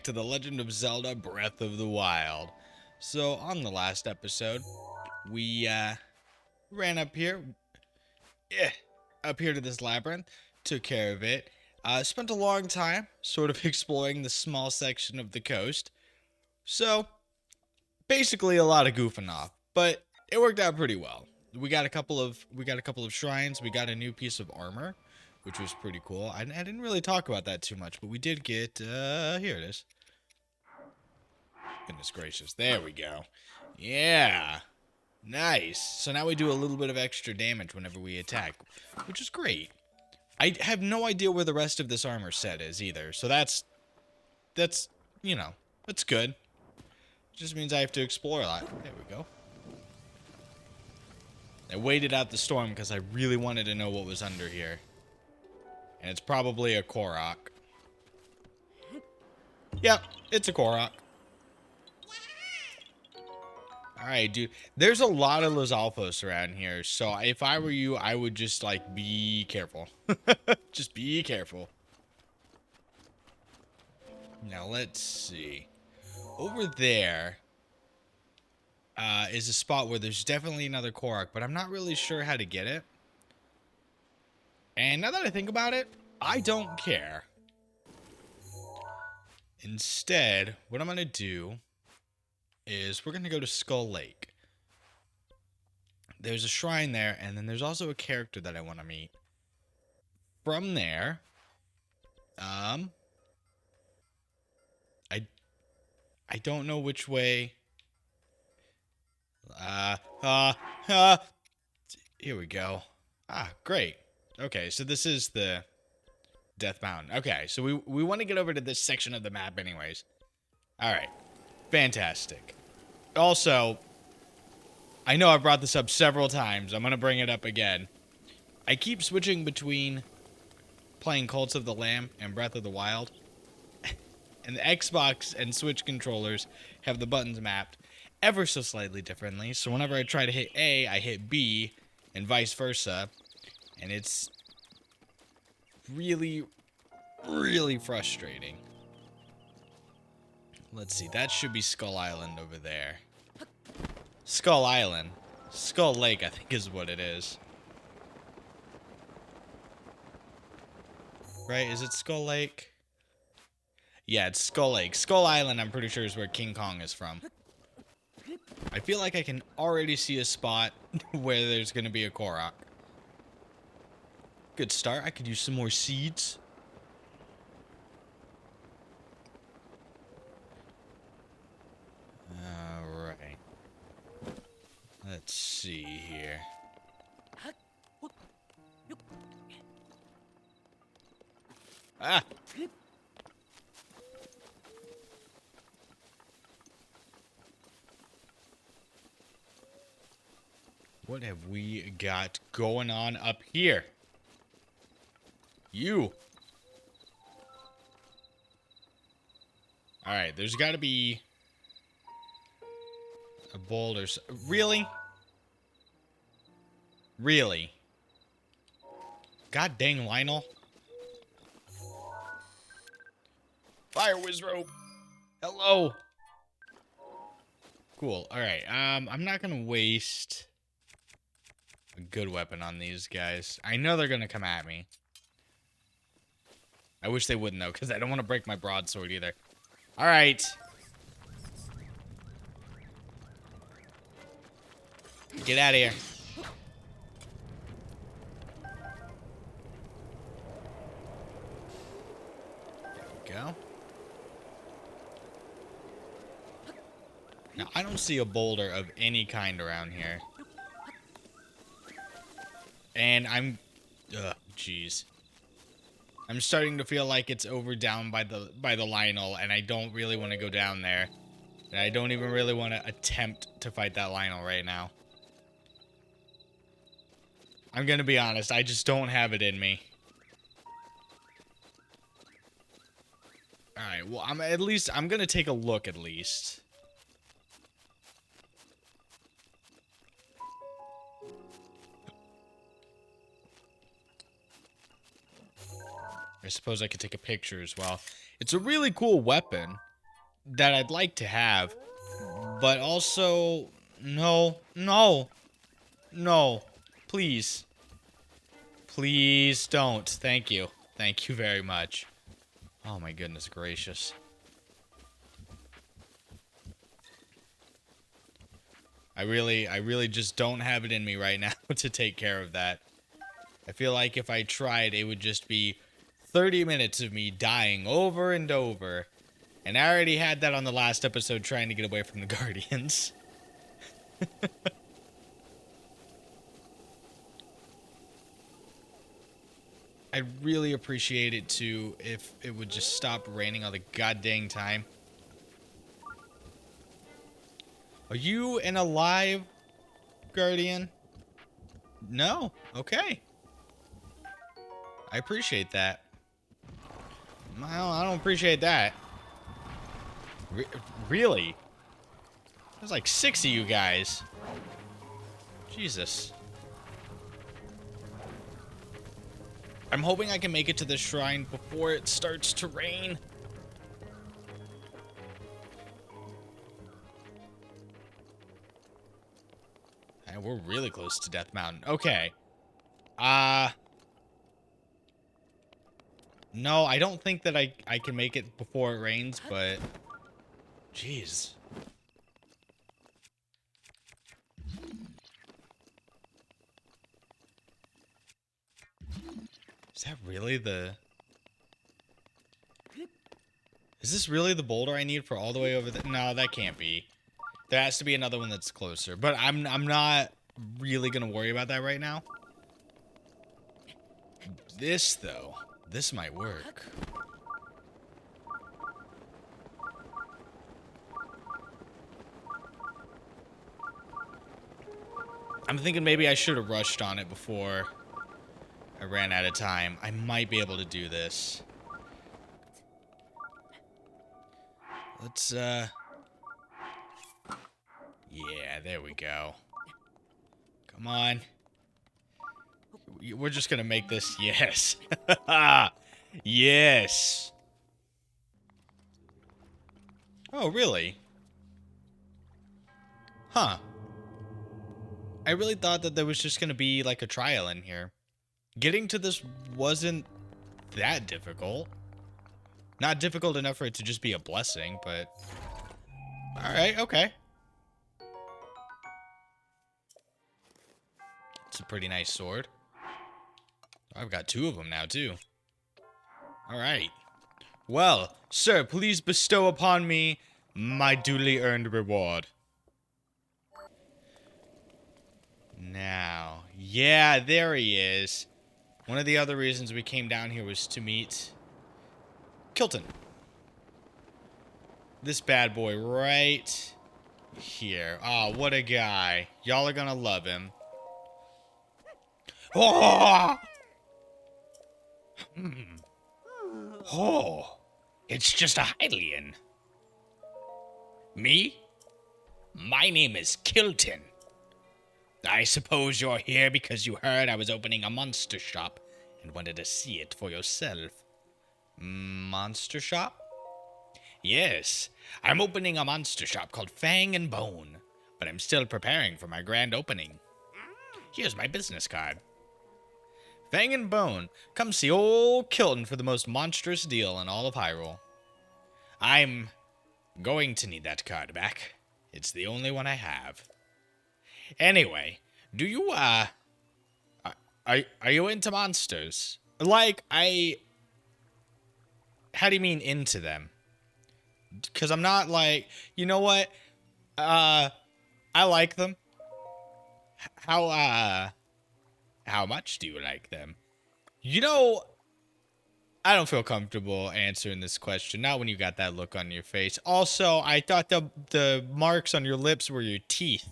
To The Legend of Zelda Breath of the Wild. So, on the last episode, we ran eh, up here to this labyrinth, took care of it, spent a long time sort of exploring the small section of the coast. So, basically a lot of goofing off, but it worked out pretty well. We got a couple of shrines, we got a new piece of armor, which was pretty cool. I didn't really talk about that too much, but we did get here it is. Goodness gracious. There we go. Yeah. Nice. So now we do a little bit of extra damage whenever we attack, which is great. I have no idea where the rest of this armor set is either. So that's that's good. Just means I have to explore a lot. There we go. I waited out the storm because I really wanted to know what was under here. And it's probably a Korok. Yep, it's a Korok. Alright, dude. There's a lot of Lizalfos around here, so if I were you, I would just, like, be careful. Just be careful. Now, let's see. Over there is a spot where there's definitely another Korok, but I'm not really sure how to get it. And now that I think about it, I don't care. Instead, what I'm going to do is we're going to go to Skull Lake. There's a shrine there, and then there's also a character that I want to meet. From there, I don't know which way. Here we go. Ah, great. Okay, so this is the Death Mountain. Okay, so we want to get over to this section of the map anyways. All right. Fantastic. Also, I know I've brought this up several times. I'm going to bring it up again. I keep switching between playing Cults of the Lamb and Breath of the Wild. And the Xbox and Switch controllers have the buttons mapped ever so slightly differently. So whenever I try to hit A, I hit B, and vice versa. And it's really, really frustrating. Let's see, that should be Skull Island over there. Skull Island. Skull Lake, I think, is what it is. Right, is it Skull Lake? Yeah, it's Skull Lake. Skull Island, I'm pretty sure, is where King Kong is from. I feel like I can already see a spot where there's going to be a Korok. Good start. I could use some more seeds. Alright. Let's see here. Ah! What have we got going on up here? You! Alright, there's gotta be a boulder. Really? Really? God dang, Lionel. Fire Wizrobe! Hello! Cool, alright, I'm not gonna waste a good weapon on these guys. I know they're gonna come at me. I wish they wouldn't, though, because I don't want to break my broadsword either. Alright. Get out of here. There we go. Now, I don't see a boulder of any kind around here. And I'm... Ugh, jeez. I'm starting to feel like it's over down by the Lionel, and I don't really want to go down there. And I don't even really want to attempt to fight that Lionel right now. I'm gonna be honest, I just don't have it in me. Alright, well, I'm gonna take a look at least. I suppose I could take a picture as well. It's a really cool weapon. that I'd like to have. But also, no, no, no. Please. Please don't. Thank you. Thank you very much. Oh my goodness gracious. I really just don't have it in me right now to take care of that. I feel like if I tried, it would just be 30 minutes of me dying over and over. And I already had that on the last episode trying to get away from the Guardians. I'd really appreciate it too if it would just stop raining all the goddamn time. Are you an alive Guardian? No? Okay. I appreciate that. I don't appreciate that. Really? There's like 6 of you guys. Jesus. I'm hoping I can make it to the shrine before it starts to rain. And we're really close to Death Mountain. Okay. No, I don't think that I can make it before it rains, but... Jeez. Is that really the... Is this really the boulder I need for all the way over there? No, that can't be. There has to be another one that's closer. But I'm not really gonna worry about that right now. This, though. This might work. I'm thinking maybe I should have rushed on it before I ran out of time. I might be able to do this. Let's, yeah, there we go. Come on. We're just gonna make this, yes. Yes. Oh, really? Huh. I really thought that there was just gonna be like a trial in here. Getting to this wasn't that difficult. Not difficult enough for it to just be a blessing, but... Alright, okay. It's a pretty nice sword. I've got 2 of them now, too. Alright. Well, sir, please bestow upon me my duly earned reward. Now, yeah, there he is. One of the other reasons we came down here was to meet Kilton. This bad boy right here. Oh, what a guy. Y'all are gonna love him. Oh! Oh, it's just a Hylian. Me? My name is Kilton. I suppose you're here because you heard I was opening a monster shop and wanted to see it for yourself. Monster shop? Yes, I'm opening a monster shop called Fang and Bone, but I'm still preparing for my grand opening. Here's my business card. Fang and Bone, come see old Kilton for the most monstrous deal in all of Hyrule. I'm going to need that card back. It's the only one I have. Anyway, do you, are you into monsters? Like, how do you mean into them? Because I'm not like, you know what? I like them. How much do you like them? You know, I don't feel comfortable answering this question. Not when you got that look on your face. Also, I thought the marks on your lips were your teeth.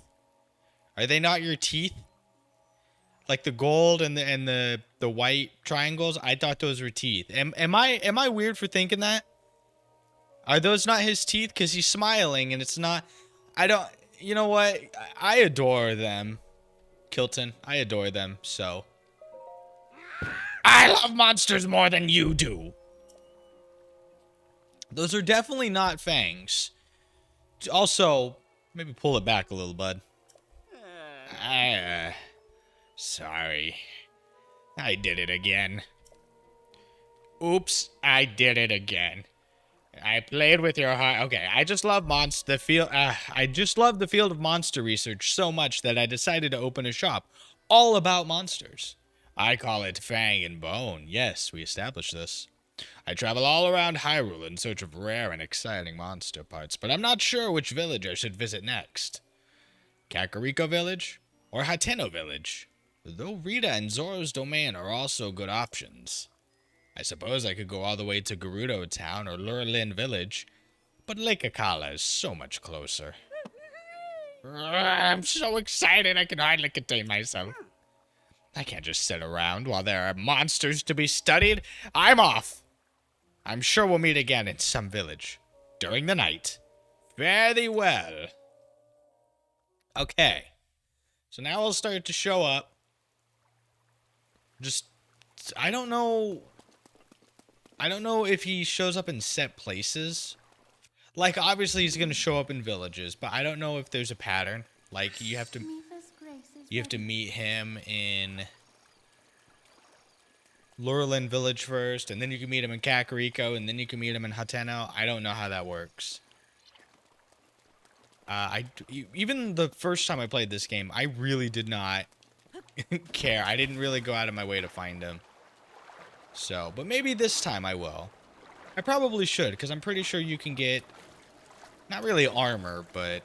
Are they not your teeth? Like the gold and the white triangles? I thought those were teeth. Am I weird for thinking that? Are those not his teeth? Because he's smiling and it's not... I don't... You know what? I adore them. Kilton, I adore them, so... I love monsters more than you do. Those are definitely not fangs. Also, maybe pull it back a little, bud. Sorry. I did it again. Oops, I did it again. I played with your heart. Okay, I just love the field. I just love the field of monster research so much that I decided to open a shop all about monsters. I call it Fang and Bone. Yes, we established this. I travel all around Hyrule in search of rare and exciting monster parts, but I'm not sure which village I should visit next. Kakariko Village or Hateno Village? Though Rita and Zoro's domain are also good options. I suppose I could go all the way to Gerudo Town or Lurelin Village, but Lake Akala is so much closer. I'm so excited I can hardly contain myself. I can't just sit around while there are monsters to be studied. I'm off. I'm sure we'll meet again in some village during the night. Fare thee well. Okay. So now we'll start to show up. I don't know if he shows up in set places. Like, obviously he's going to show up in villages, but I don't know if there's a pattern. Like, you have to meet him in Lurelin Village first, and then you can meet him in Kakariko, and then you can meet him in Hateno. I don't know how that works. Even the first time I played this game, I really did not care. I didn't really go out of my way to find him. So, but maybe this time I will. I probably should, because I'm pretty sure you can get, not really armor, but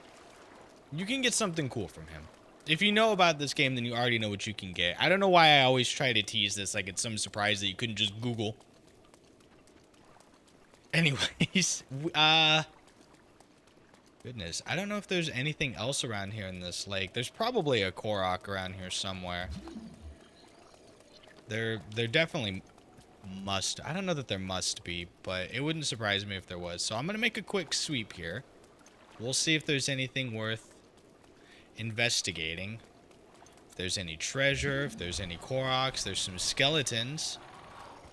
you can get something cool from him. If you know about this game, then you already know what you can get. I don't know why I always try to tease this like it's some surprise that you couldn't just Google. Anyways, goodness, I don't know if there's anything else around here in this lake. There's probably a Korok around here somewhere. There definitely must. I don't know that there must be, but it wouldn't surprise me if there was. So I'm going to make a quick sweep here. We'll see if there's anything worth investigating. If there's any treasure, if there's any Koroks, there's some skeletons.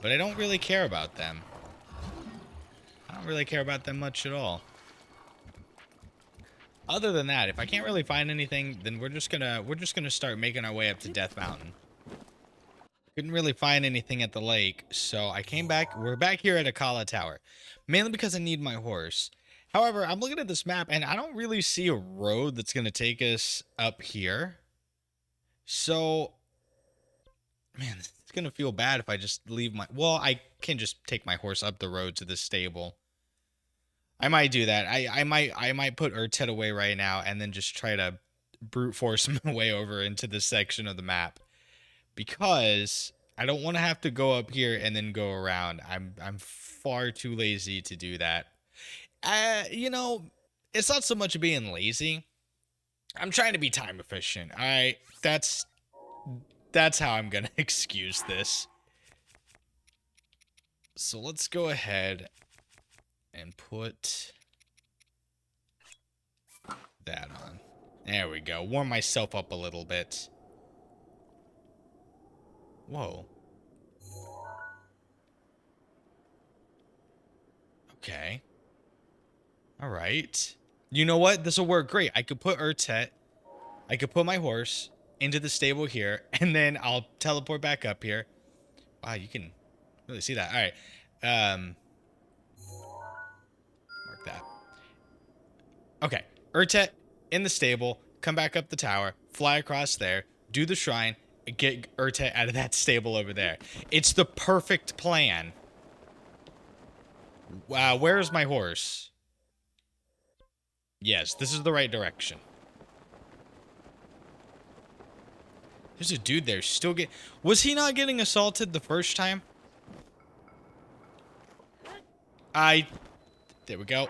But I don't really care about them. I don't really care about them much at all. Other than that, if I can't really find anything, then we're just gonna start making our way up to Death Mountain. Couldn't really find anything at the lake, so I came back. We're back here at Akala Tower, mainly because I need my horse. However, I'm looking at this map, and I don't really see a road that's gonna take us up here. So, man, it's gonna feel bad if I just leave my. Well, I can just take my horse up the road to the stable. I might do that. I might put Urtet away right now and then just try to brute force my way over into this section of the map, because I don't want to have to go up here and then go around. I'm far too lazy to do that. You know, it's not so much being lazy. I'm trying to be time efficient. All right, that's how I'm gonna excuse this. So let's go ahead and put that on. There we go. Warm myself up a little bit. Whoa. Okay. All right. You know what? This will work great. I could put Urtet. I could put my horse into the stable here, and then I'll teleport back up here. Wow, you can really see that. All right. Mark that. Okay. Urtet in the stable. Come back up the tower. Fly across there. Do the shrine. Get Urtet out of that stable over there. It's the perfect plan. Wow, where's my horse? Yes, this is the right direction. There's a dude there still Was he not getting assaulted the first time? There we go.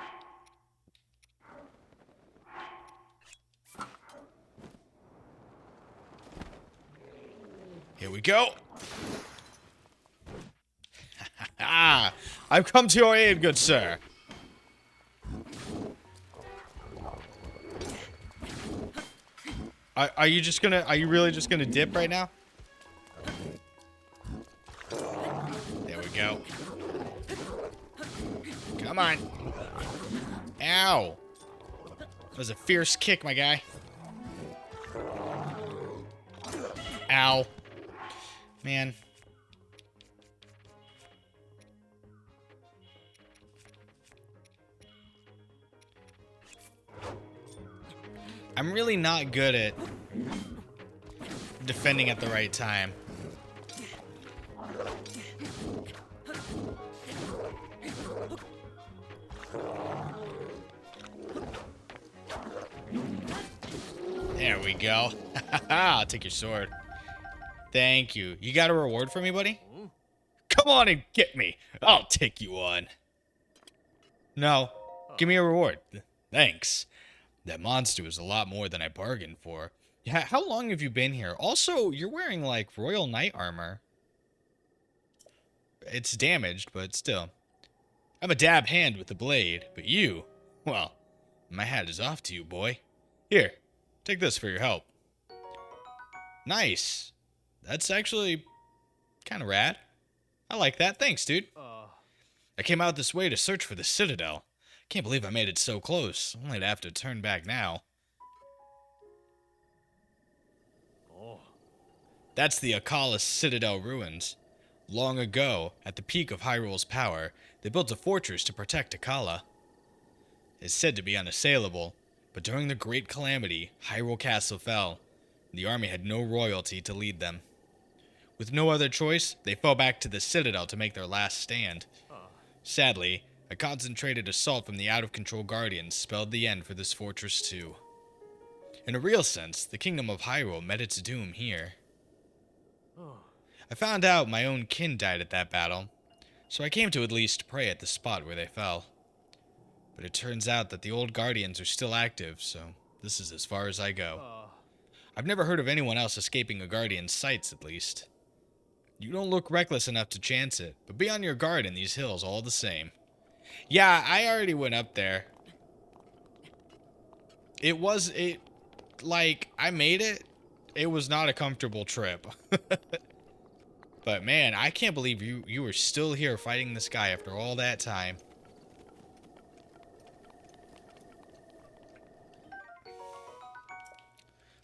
Here we go. I've come to your aid, good sir. Are you really just gonna dip right now? There we go. Come on. Ow. That was a fierce kick, my guy. Ow. Man. I'm really not good at defending at the right time. There we go. I'll take your sword. Thank you. You got a reward for me, buddy? Come on and get me. I'll take you on. No. Give me a reward. Thanks. That monster was a lot more than I bargained for. Yeah, how long have you been here? Also, you're wearing, like, Royal Knight armor. It's damaged, but still. I'm a dab hand with the blade, but you, well, my hat is off to you, boy. Here, take this for your help. Nice. That's actually kind of rad. I like that. Thanks, dude. I came out this way to search for the Citadel. Can't believe I made it so close. Only to have to turn back now. That's the Akala Citadel ruins. Long ago, at the peak of Hyrule's power, they built a fortress to protect Akala. It's said to be unassailable, but during the Great Calamity, Hyrule Castle fell. The army had no royalty to lead them. With no other choice, they fell back to the Citadel to make their last stand. Sadly, a concentrated assault from the out-of-control Guardians spelled the end for this fortress too. In a real sense, the Kingdom of Hyrule met its doom here. I found out my own kin died at that battle, so I came to at least pray at the spot where they fell. But it turns out that the old Guardians are still active, so this is as far as I go. I've never heard of anyone else escaping a Guardian's sights, at least. You don't look reckless enough to chance it, but be on your guard in these hills all the same. Yeah, I already went up there. I made it. It was not a comfortable trip. But man, I can't believe you were still here fighting this guy after all that time.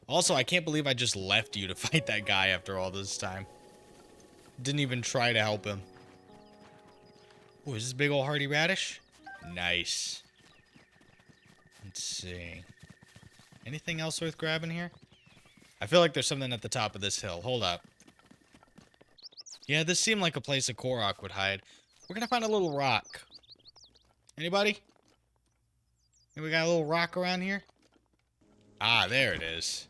Also, I can't believe I just left you to fight that guy after all this time. Didn't even try to help him. Oh, is this big old hardy radish? Nice. Let's see. Anything else worth grabbing here? I feel like there's something at the top of this hill. Hold up. Yeah, this seemed like a place a Korok would hide. We're gonna find a little rock. Anybody? We got a little rock around here? Ah, there it is.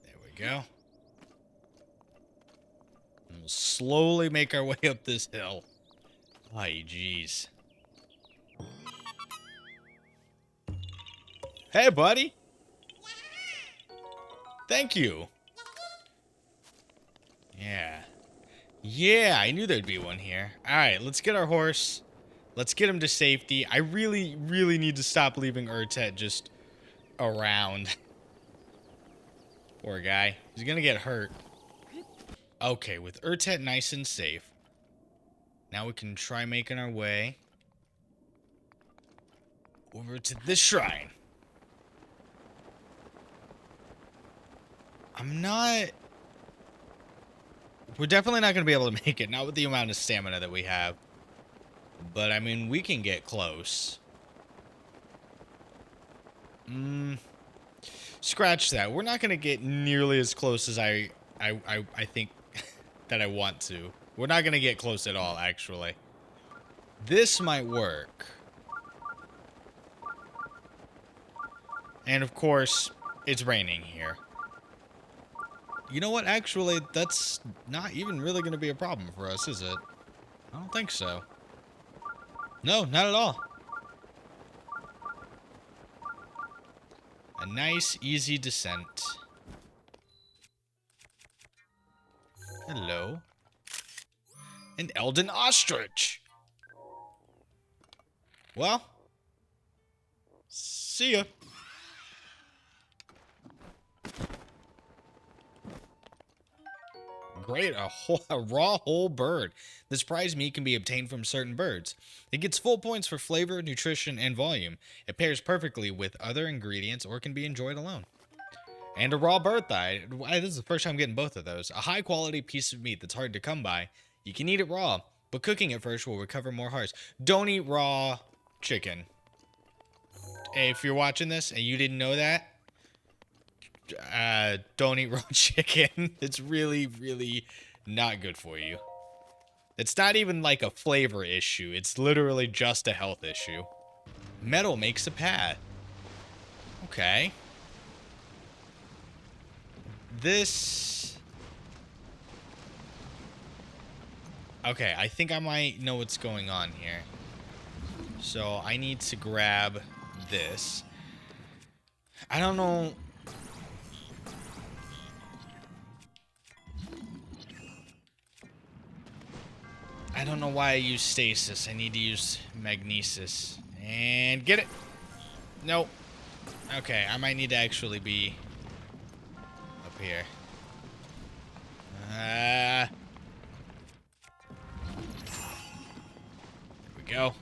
There we go. And we'll slowly make our way up this hill. Ay, jeez. Hey, buddy. Thank you. Yeah. Yeah, I knew there'd be one here. Alright, let's get our horse. Let's get him to safety. I really, really need to stop leaving Urtet just around. Poor guy. He's gonna get hurt. Okay, with Urtet nice and safe. Now we can try making our way over to this shrine. We're definitely not going to be able to make it, not with the amount of stamina that we have. But, I mean, we can get close. Scratch that. We're not going to get nearly as close as I think that I want to. We're not going to get close at all, actually. This might work. And, of course, it's raining here. You know what? Actually, that's not even really going to be a problem for us, is it? I don't think so. No, not at all. A nice, easy descent. Hello. An Elden Ostrich. Well, see ya. Great, a raw whole bird. This prize meat can be obtained from certain birds. It gets full points for flavor, nutrition, and volume. It pairs perfectly with other ingredients or can be enjoyed alone. And a raw bird thigh. This is the first time I'm getting both of those. A high quality piece of meat that's hard to come by. You can eat it raw, but cooking it first will recover more hearts. Don't eat raw chicken. Hey, if you're watching this and you didn't know that, don't eat raw chicken. It's really, really not good for you. It's not even like a flavor issue. It's literally just a health issue. Metal makes a path. Okay. This... Okay, I think I might know what's going on here. So I need to grab this. I don't know... I don't know why I use stasis. I need to use magnesis. And get it. Nope. Okay, I might need to actually be up here. There we go.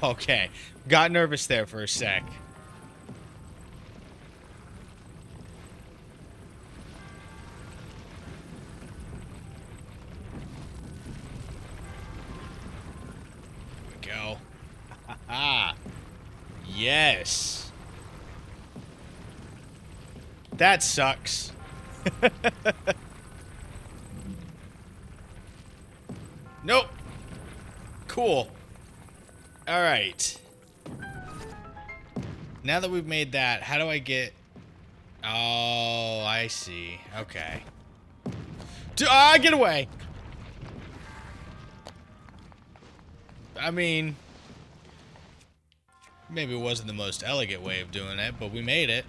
Okay, got nervous there for a sec. Here we go. Ah, yes. That sucks. Nope. Cool. All right. Now that we've made that, how do I get... Oh, I see. Okay. Get away! I mean... Maybe it wasn't the most elegant way of doing it, but we made it.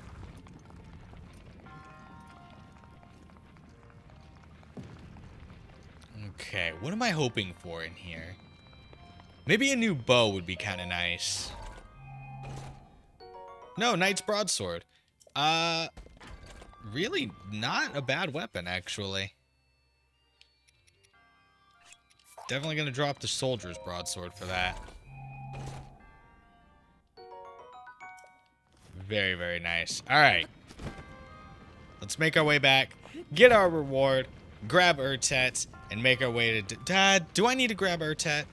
Okay, what am I hoping for in here? Maybe a new bow would be kind of nice. No, Knight's Broadsword. Really not a bad weapon, actually. Definitely gonna drop the Soldier's Broadsword for that. Very, very nice. Alright. Let's make our way back, get our reward, grab Urtet, and make our way to... Dad, do I need to grab Urtet?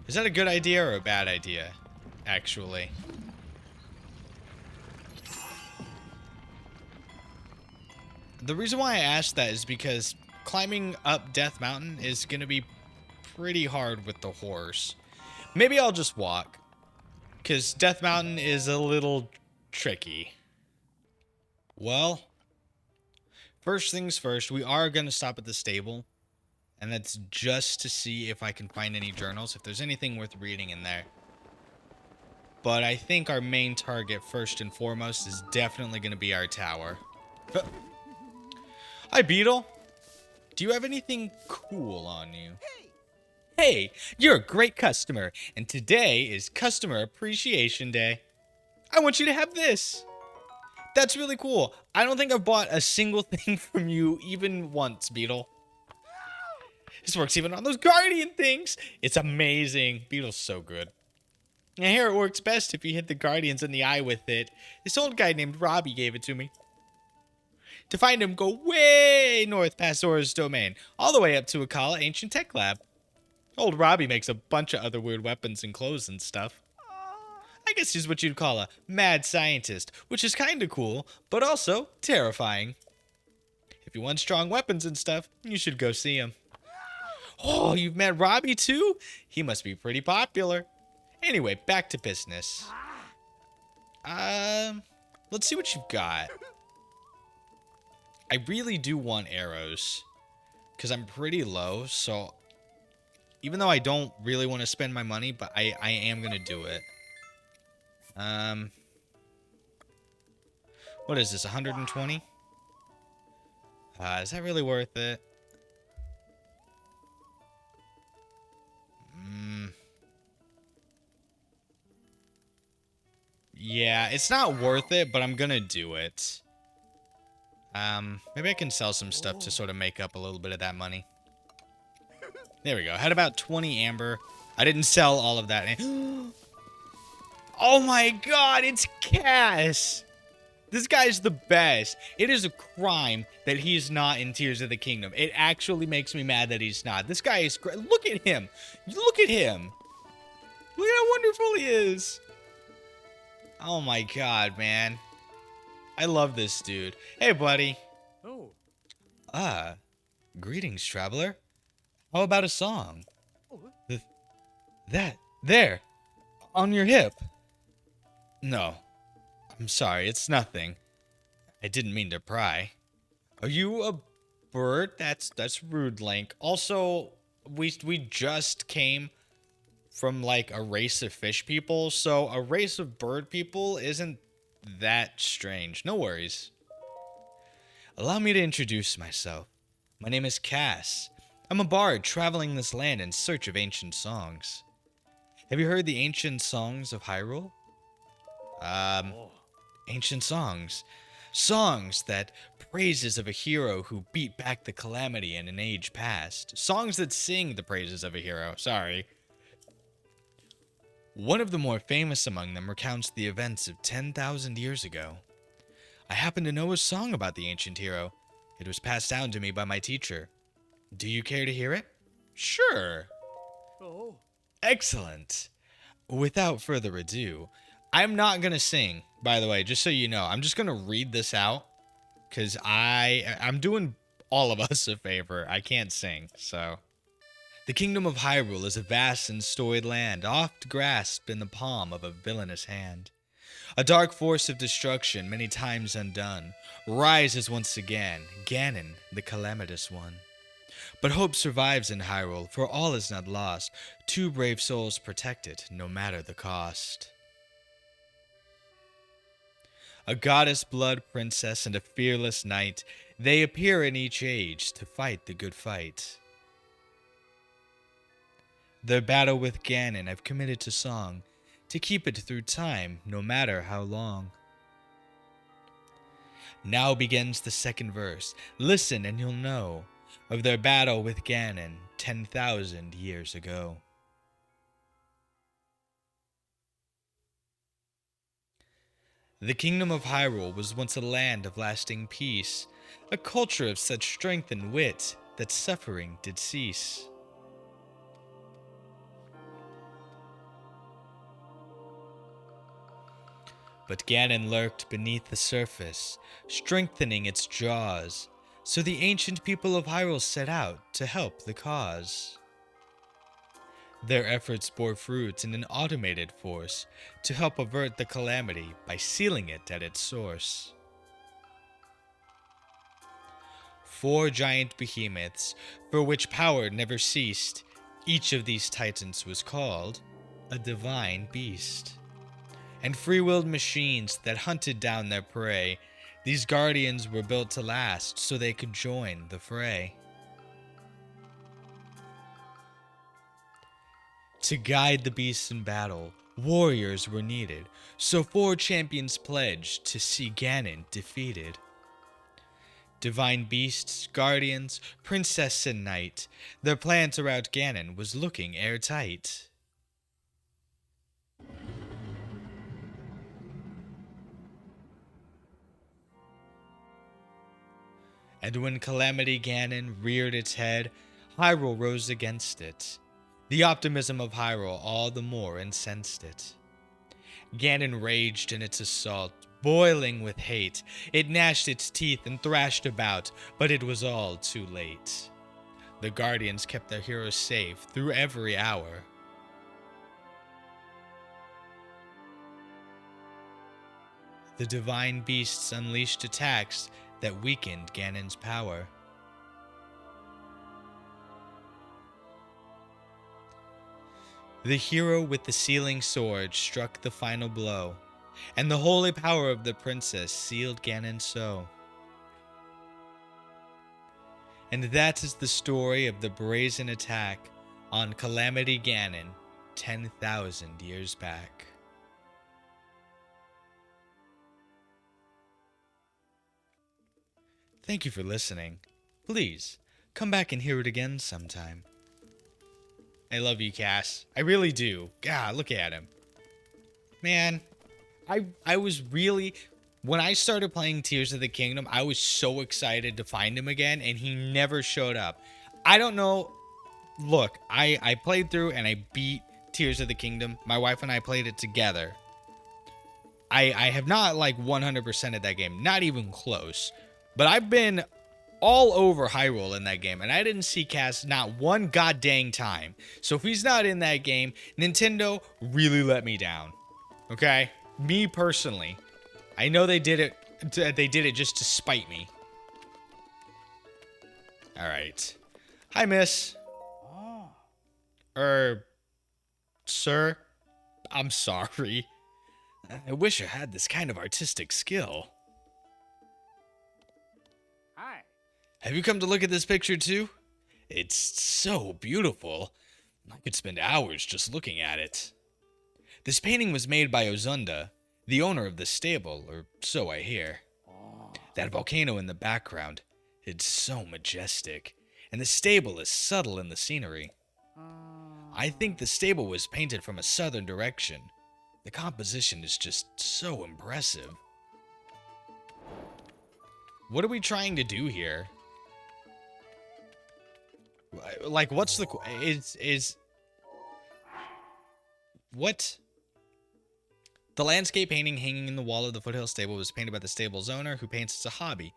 Is that a good idea or a bad idea, actually? The reason why I asked that is because climbing up Death Mountain is going to be pretty hard with the horse. Maybe I'll just walk, because Death Mountain is a little tricky. Well, first things first, we are going to stop at the stable. And that's just to see if I can find any journals, if there's anything worth reading in there. But I think our main target, first and foremost, is definitely going to be our tower. Hi, Beetle. Do you have anything cool on you? Hey, you're a great customer, and today is Customer Appreciation Day. I want you to have this. That's really cool. I don't think I've bought a single thing from you even once, Beetle. This works even on those Guardian things. It's amazing. Beetle's so good. I hear it works best if you hit the Guardians in the eye with it. This old guy named Robbie gave it to me. To find him, go way north past Zora's Domain, all the way up to Akala Ancient Tech Lab. Old Robbie makes a bunch of other weird weapons and clothes and stuff. I guess he's what you'd call a mad scientist, which is kinda cool, but also terrifying. If you want strong weapons and stuff, you should go see him. Oh, you've met Robbie too? He must be pretty popular. Anyway, back to business. Let's see what you've got. I really do want arrows, because I'm pretty low, so even though I don't really want to spend my money, but I am going to do it. What is this, 120? Is that really worth it? Yeah, it's not worth it, but I'm gonna do it. Maybe I can sell some stuff to sort of make up a little bit of that money. There we go. Had about 20 amber. I didn't sell all of that. Oh my god, it's Kass! This guy's the best. It is a crime that he's not in Tears of the Kingdom. It actually makes me mad that he's not. This guy is great. Look at him. Look at him. Look at how wonderful he is. Oh my god, man. I love this dude. Hey, buddy. Oh. Greetings, traveler. How about a song? Oh. That, there, on your hip. No, I'm sorry, it's nothing. I didn't mean to pry. Are you a bird? That's rude, Link. Also, we just came from like a race of fish people, so a race of bird people isn't that strange. No worries. Allow me to introduce myself. My name is Kass. I'm a bard traveling this land in search of ancient songs. Have you heard the ancient songs of Hyrule? Ancient songs. Songs that praises of a hero who beat back the calamity in an age past. Songs that sing the praises of a hero. Sorry. One of the more famous among them recounts the events of 10,000 years ago. I happen to know a song about the ancient hero. It was passed down to me by my teacher. Do you care to hear it? Sure. Oh. Excellent. Without further ado, I'm not going to sing, by the way, just so you know. I'm just going to read this out because I'm doing all of us a favor. I can't sing, so. The kingdom of Hyrule is a vast and storied land, oft grasped in the palm of a villainous hand. A dark force of destruction, many times undone, rises once again, Ganon, the calamitous one. But hope survives in Hyrule, for all is not lost. Two brave souls protect it, no matter the cost. A goddess blood princess and a fearless knight, they appear in each age to fight the good fight. Their battle with Ganon I've committed to song, to keep it through time, no matter how long. Now begins the second verse. Listen and you'll know of their battle with Ganon 10,000 years ago. The kingdom of Hyrule was once a land of lasting peace, a culture of such strength and wit that suffering did cease. But Ganon lurked beneath the surface, strengthening its jaws, so the ancient people of Hyrule set out to help the cause. Their efforts bore fruit in an automated force to help avert the calamity by sealing it at its source. 4 giant behemoths, for which power never ceased, each of these titans was called a divine beast. And free-willed machines that hunted down their prey, these guardians were built to last so they could join the fray. To guide the beasts in battle, warriors were needed, so 4 champions pledged to see Ganon defeated. Divine beasts, guardians, princess and knight, their plan to rout Ganon was looking airtight. And when Calamity Ganon reared its head, Hyrule rose against it. The optimism of Hyrule all the more incensed it. Ganon raged in its assault, boiling with hate. It gnashed its teeth and thrashed about, but it was all too late. The Guardians kept their heroes safe through every hour. The divine beasts unleashed attacks that weakened Ganon's power. The hero with the sealing sword struck the final blow, and the holy power of the princess sealed Ganon so. And that is the story of the brazen attack on Calamity Ganon 10,000 years back. Thank you for listening. Please, come back and hear it again sometime. I love you, Kass. I really do. God, look at him. Man, I was really... When I started playing Tears of the Kingdom, I was so excited to find him again, and he never showed up. I don't know. Look, I played through and I beat Tears of the Kingdom. My wife and I played it together. I have not, like, 100%ed that game. Not even close. But I've been all over Hyrule in that game, and I didn't see Kass not one goddamn time. So if he's not in that game, Nintendo really let me down. Okay? Me personally. I know they did it just to spite me. Alright. Hi, miss. Sir? I'm sorry. I wish I had this kind of artistic skill. Hi. Have you come to look at this picture too? It's so beautiful. I could spend hours just looking at it. This painting was made by Ozunda, the owner of the stable, or so I hear. That volcano in the background, it's so majestic, and the stable is subtle in the scenery. I think the stable was painted from a southern direction. The composition is just so impressive. What are we trying to do here? Like, what's the... What? The landscape painting hanging in the wall of the Foothill stable was painted by the stable's owner, who paints as a hobby.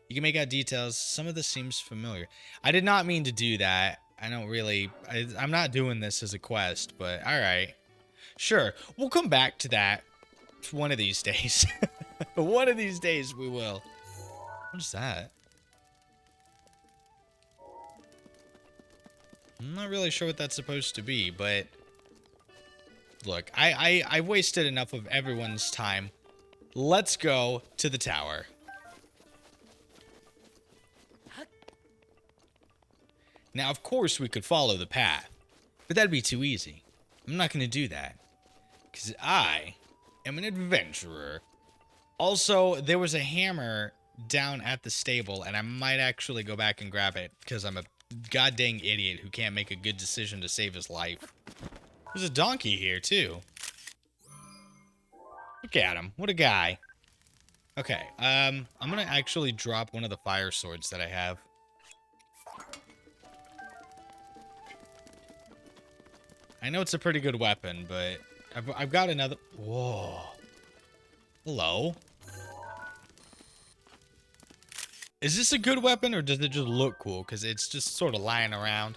You can make out details. Some of this seems familiar. I did not mean to do that. I don't really... I'm not doing this as a quest, but alright. Sure, we'll come back to that one of these days. One of these days we will. What is that? I'm not really sure what that's supposed to be, but... Look, I wasted enough of everyone's time. Let's go to the tower. Now, of course, we could follow the path, but that'd be too easy. I'm not going to do that, because I am an adventurer. Also, there was a hammer down at the stable, and I might actually go back and grab it, because I'm a goddamn idiot who can't make a good decision to save his life. There's a donkey here, too. Look at him. What a guy. Okay, I'm going to actually drop one of the fire swords that I have. I know it's a pretty good weapon, but I've got another... Whoa. Hello? Is this a good weapon, or does it just look cool? Because it's just sort of lying around.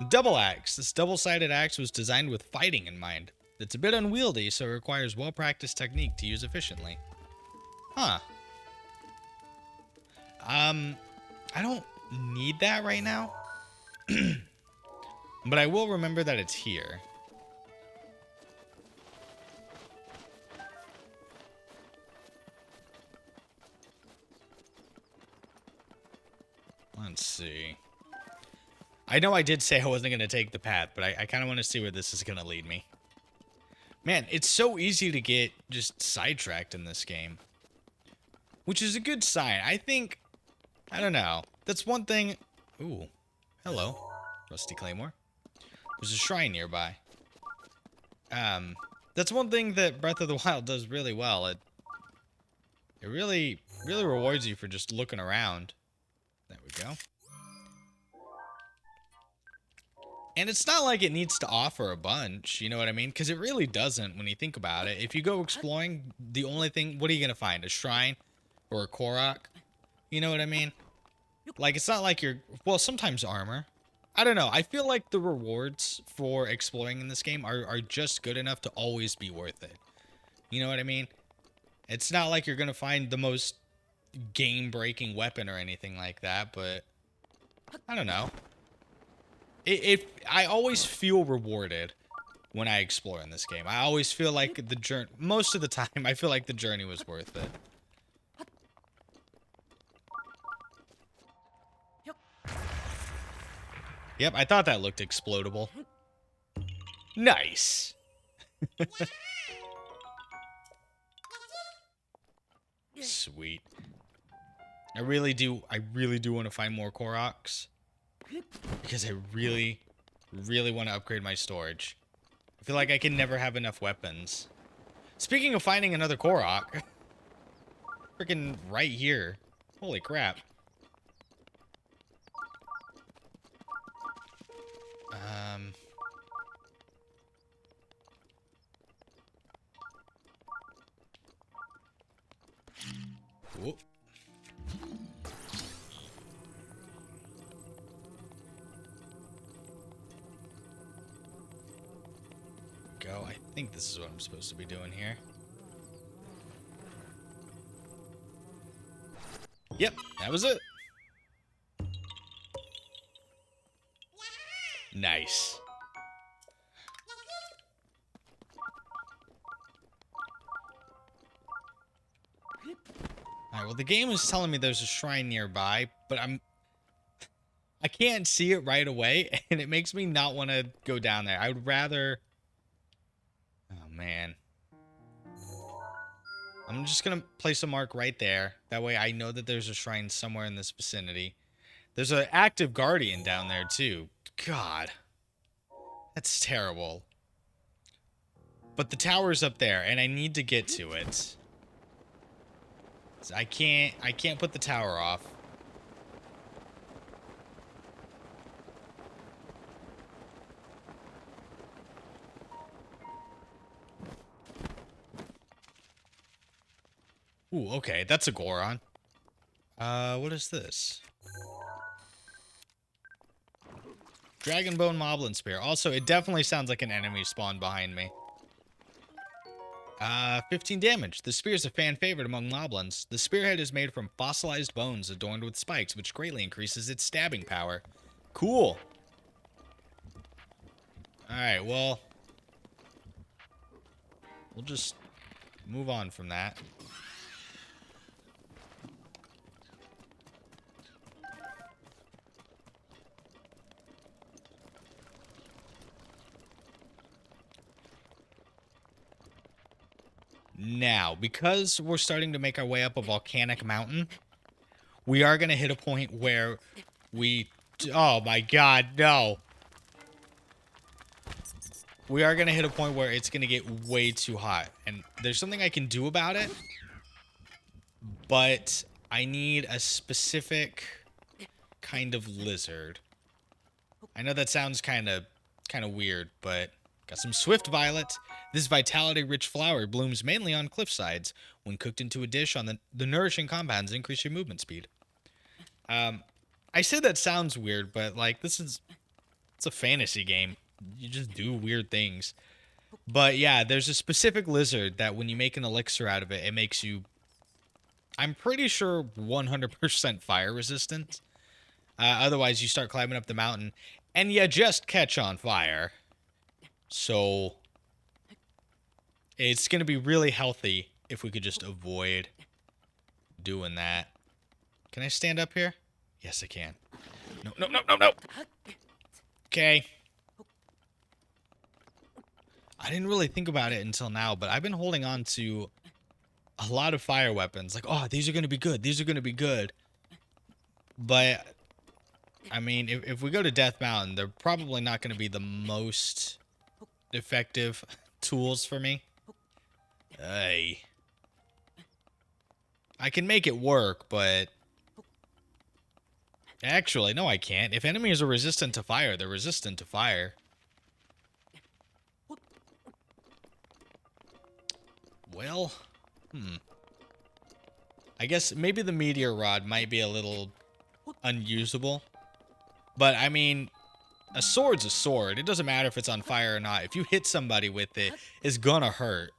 Double axe. This double-sided axe was designed with fighting in mind. It's a bit unwieldy, so it requires well-practiced technique to use efficiently. Huh. I don't need that right now. But I will remember that it's here. Let's see. I know I did say I wasn't going to take the path, but I kind of want to see where this is going to lead me. Man, it's so easy to get just sidetracked in this game. Which is a good sign. I think... I don't know. That's one thing... Ooh. Hello. Rusty Claymore. There's a shrine nearby. That's one thing that Breath of the Wild does really well. It really rewards you for just looking around. There we go. And it's not like it needs to offer a bunch, you know what I mean? Because it really doesn't when you think about it. If you go exploring, the only thing... What are you going to find? A shrine? Or a Korok? You know what I mean? Like, it's not like you're... Well, sometimes armor. I don't know. I feel like the rewards for exploring in this game are just good enough to always be worth it. You know what I mean? It's not like you're going to find the most game-breaking weapon or anything like that, but... I don't know. I always feel rewarded when I explore in this game. I always feel like the journey... Most of the time, I feel like the journey was worth it. Yep, I thought that looked explodable. Nice. Sweet. I really do want to find more Koroks. Because I really want to upgrade my storage. I feel like I can never have enough weapons. Speaking of finding another Korok. Freaking right here. Holy crap. Whoop. Go. I think this is what I'm supposed to be doing here. Yep, that was it. Nice. Alright, well the game is telling me there's a shrine nearby, but I can't see it right away, and it makes me not want to go down there. I would rather... Oh, man. I'm just going to place a mark right there. That way I know that there's a shrine somewhere in this vicinity. There's an active guardian down there, too. God. That's terrible. But the tower's up there, and I need to get to it. So I can't put the tower off. Ooh, okay, that's a Goron. What is this? Dragonbone Moblin Spear. Also, it definitely sounds like an enemy spawned behind me. 15 damage. The spear is a fan favorite among moblins. The spearhead is made from fossilized bones adorned with spikes, which greatly increases its stabbing power. Cool. Alright, well... we'll just move on from that. Now, because we're starting to make our way up a volcanic mountain, we are going to hit a point where we... oh my god, no. We are going to hit a point where it's going to get way too hot. And there's something I can do about it, but I need a specific kind of lizard. I know that sounds kind of weird, but... got some Swift Violet. This vitality-rich flower blooms mainly on cliff sides. When cooked into a dish, on the nourishing compounds increase your movement speed. I said that sounds weird, but like it's a fantasy game. You just do weird things. But yeah, there's a specific lizard that when you make an elixir out of it, it makes you, I'm pretty sure, 100% fire resistant. Otherwise, you start climbing up the mountain, and you just catch on fire. So, it's going to be really healthy if we could just avoid doing that. Can I stand up here? Yes, I can. No, no, no, no, no. Okay. I didn't really think about it until now, but I've been holding on to a lot of fire weapons. Like, oh, these are going to be good. These are going to be good. But, I mean, if we go to Death Mountain, they're probably not going to be the most effective tools for me. Hey. I can make it work, but... actually, no, I can't. If enemies are resistant to fire, they're resistant to fire. Well, I guess maybe the meteor rod might be a little unusable. But, I mean, a sword's a sword. It doesn't matter if it's on fire or not. If you hit somebody with it, it's gonna hurt.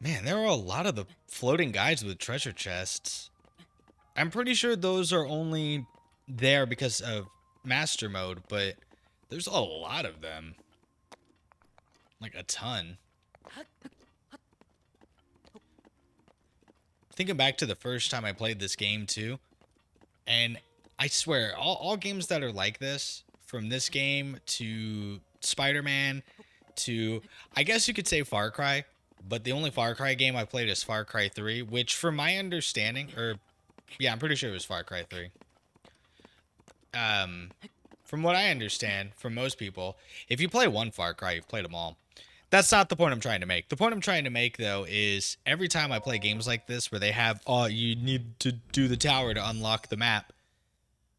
Man, there are a lot of the floating guides with treasure chests. I'm pretty sure those are only there because of master mode, but there's a lot of them. Like a ton. Thinking back to the first time I played this game too, and I swear, all games that are like this, from this game to Spider-Man to, I guess you could say Far Cry, but the only Far Cry game I played is Far Cry 3, which from my understanding, or yeah, I'm pretty sure it was Far Cry 3. Um, from what I understand, from most people, if you play one Far Cry, you've played them all. That's not the point I'm trying to make. The point I'm trying to make, though, is every time I play games like this where they have, oh, you need to do the tower to unlock the map,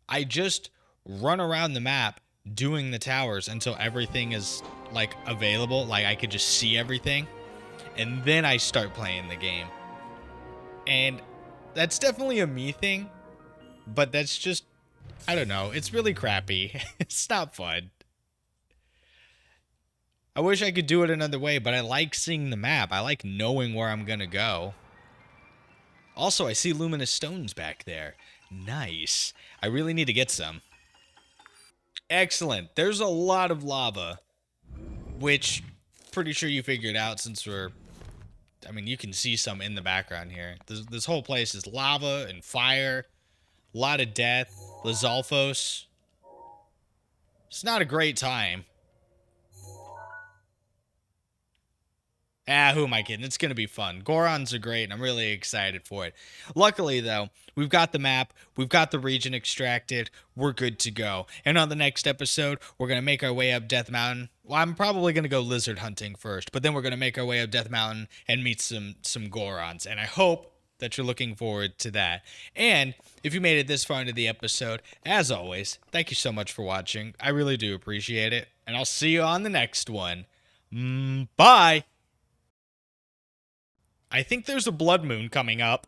I just run around the map doing the towers until everything is, like, available. Like, I could just see everything. And then I start playing the game. And that's definitely a me thing. But that's just, I don't know. It's really crappy. It's not fun. I wish I could do it another way, but I like seeing the map. I like knowing where I'm going to go. Also, I see luminous stones back there. Nice. I really need to get some. Excellent. There's a lot of lava, which pretty sure you figured out since I mean, you can see some in the background here. This whole place is lava and fire. A lot of death. Lizalfos. It's not a great time. Ah, who am I kidding? It's going to be fun. Gorons are great, and I'm really excited for it. Luckily, though, we've got the map. We've got the region extracted. We're good to go. And on the next episode, we're going to make our way up Death Mountain. Well, I'm probably going to go lizard hunting first, but then we're going to make our way up Death Mountain and meet some Gorons. And I hope that you're looking forward to that. And if you made it this far into the episode, as always, thank you so much for watching. I really do appreciate it. And I'll see you on the next one. Bye! I think there's a blood moon coming up.